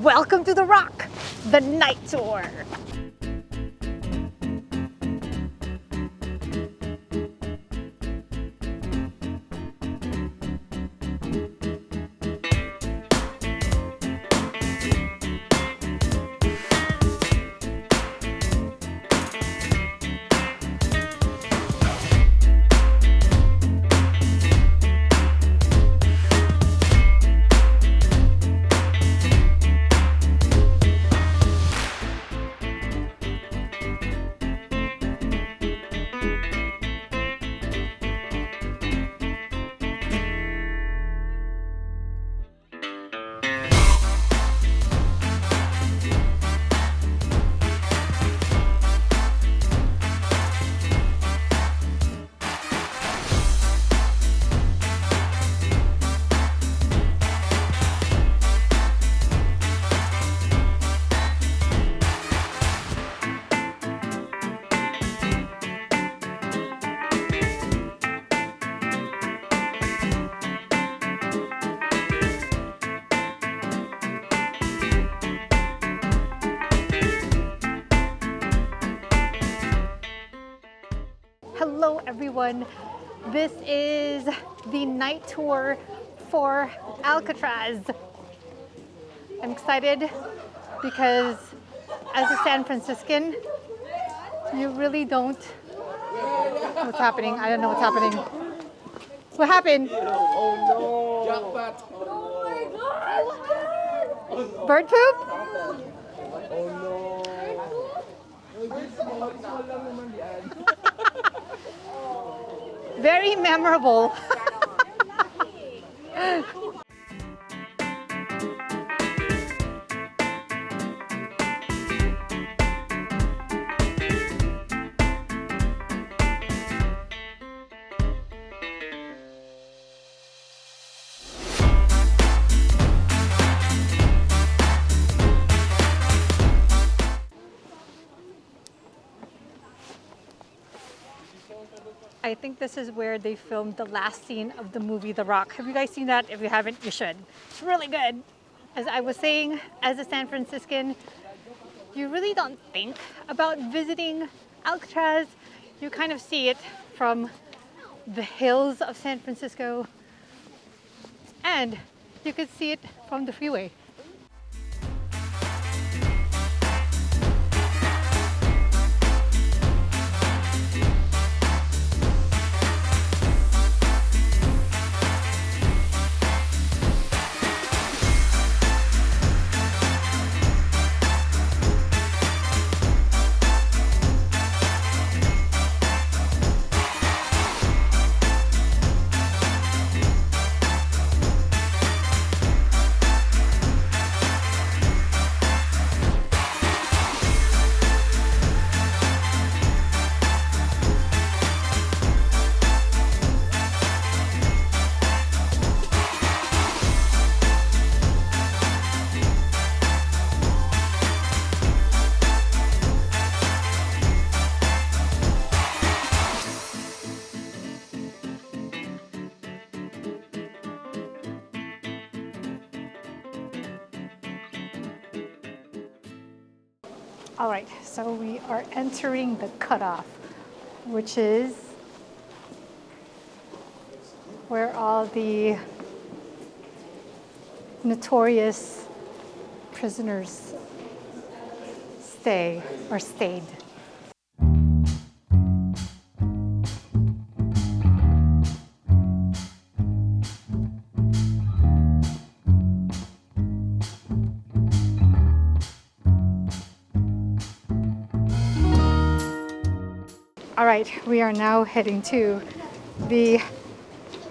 Welcome to the Rock, the night tour. Hello everyone, this is the night tour for Alcatraz. I'm excited because as a San Franciscan, you really don't... What's happening? I don't know what's happening. What happened? Oh no! Jackpot! Oh my God! Bird poop? Oh no! Very memorable. I think this is where they filmed the last scene of the movie The Rock. Have you guys seen that? If you haven't, you should. It's really good. As I was saying, as a San Franciscan, you really don't think about visiting Alcatraz. You kind of see it from the hills of San Francisco, and you could see it from the freeway. All right, so we are entering the cutoff, which is where all the notorious prisoners stay or stayed. All right, we are now heading to the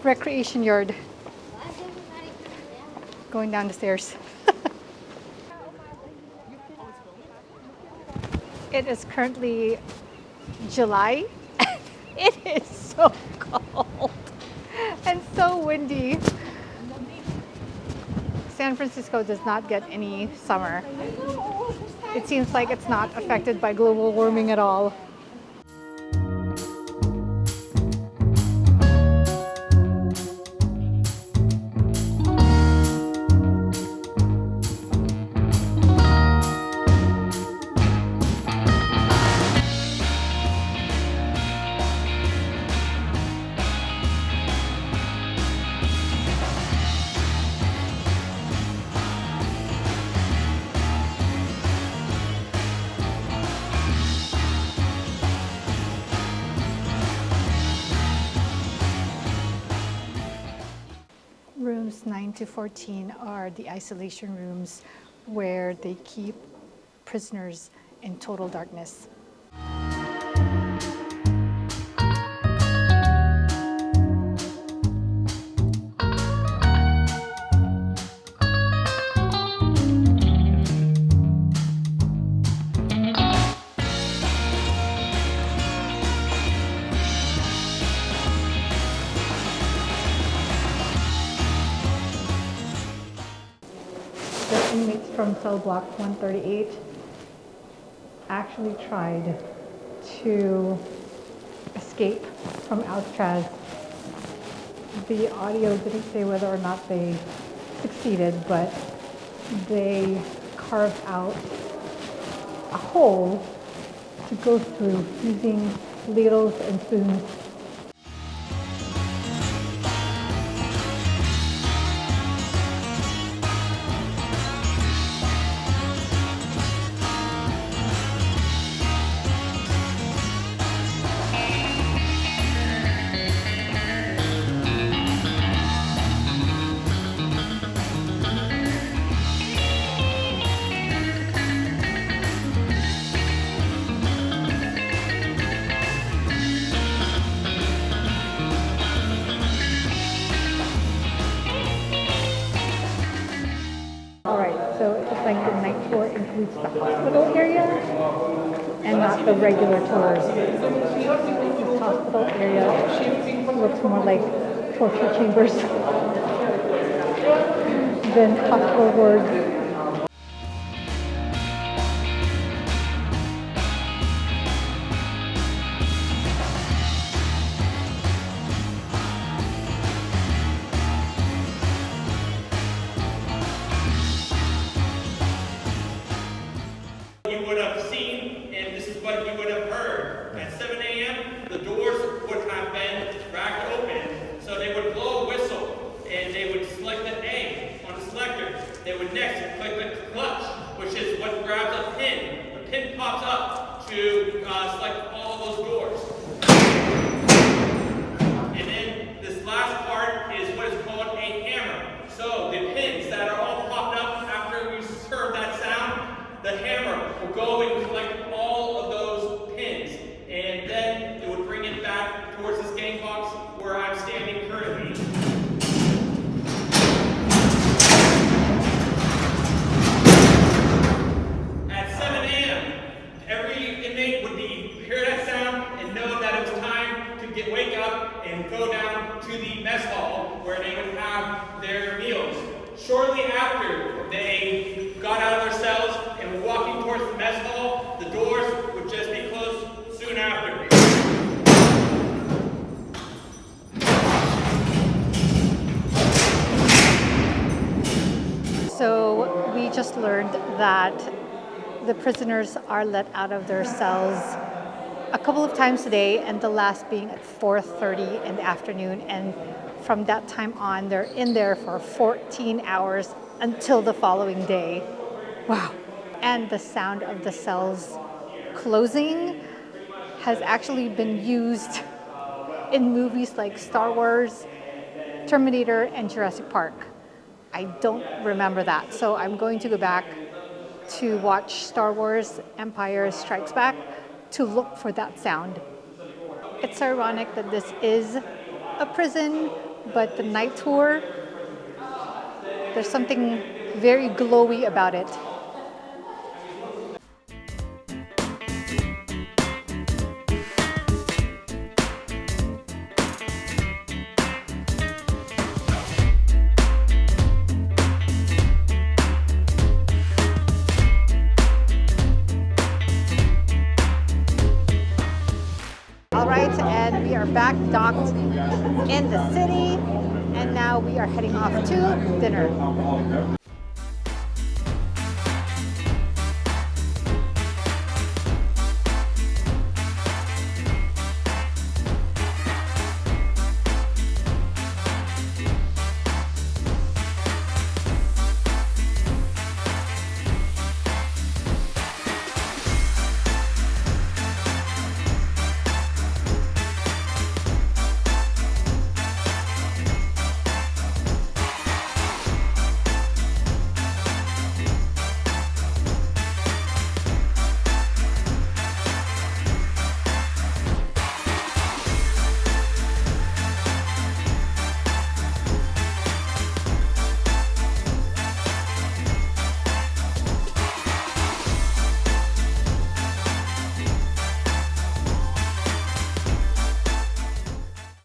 recreation yard. Going down the stairs. It is currently July. It is so cold and so windy. San Francisco does not get any summer. It seems like it's not affected by global warming at all. Rooms 9 to 14 are the isolation rooms where they keep prisoners in total darkness. The inmates from cell block 138 actually tried to escape from Alcatraz. The audio didn't say whether or not they succeeded, but they carved out a hole to go through using ladles and spoons. So it's like the night tour includes the hospital area and not the regular tours. This hospital area looks more like torture chambers than hospital wards. You would have seen, and this is what you would have heard. At 7 a.m., the doors would have been cracked open. So they would blow a whistle, and they would select an A on the selector. They would next click the clutch, which is what grabs a pin. The pin pops up to select all of those doors. And then this last part is what is called a hammer. So the pins that are all popped up after we heard that sound, the hammer will go and collect all of those pins, and then it would bring it back towards this gang box where I'm standing currently. At 7 a.m., every inmate would hear that sound and know that it was time to wake up and go down to the mess hall where they would have their meals. Shortly after they got out of their cells and were walking towards the mess hall, the doors would just be closed soon after. So we just learned that the prisoners are let out of their cells a couple of times a day, and the last being at 4:30 in the afternoon. And from that time on, they're in there for 14 hours until the following day. Wow. And the sound of the cells closing has actually been used in movies like Star Wars, Terminator, and Jurassic Park. I don't remember that, so I'm going to go back to watch Star Wars Empire Strikes Back to look for that sound. It's ironic that this is a prison, but the night tour, there's something very glowy about it. All right, and we are back docked in the city, and now we are heading off to dinner.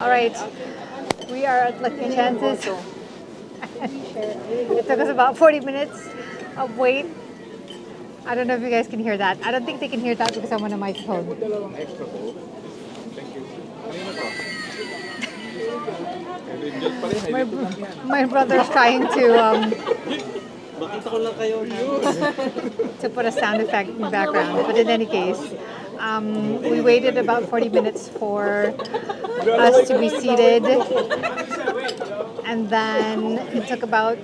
All right, we are at Lucky Chances. It took us about 40 minutes of wait. I don't know if you guys can hear that. I don't think they can hear that because I'm on a microphone. Extra po. Thank you. Kanino to? My brother's trying to Makita ko lang kayo. to put a sound effect in the background. But in any case, we waited about 40 minutes for us to be seated. And then it took about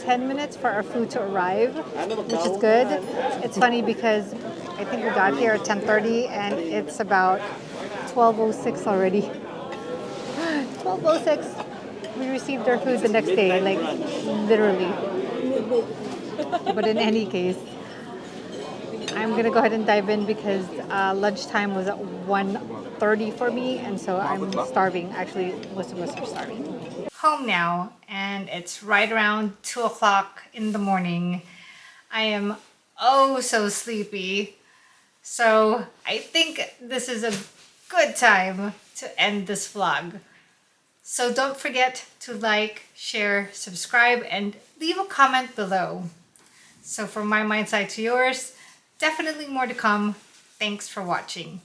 10 minutes for our food to arrive, which is good. It's funny because I think we got here at 10:30 and it's about 12:06 already. 12:06. We received our food the next day, like literally. But in any case, I'm gonna go ahead and dive in because lunchtime was at 1:30 for me, and so I'm starving. Actually, most of us are starving. Home now, and it's right around 2 o'clock in the morning. I am oh so sleepy, so I think this is a good time to end this vlog. So don't forget to like, share, subscribe, and leave a comment below. So from my mind side to yours, definitely more to come. Thanks for watching.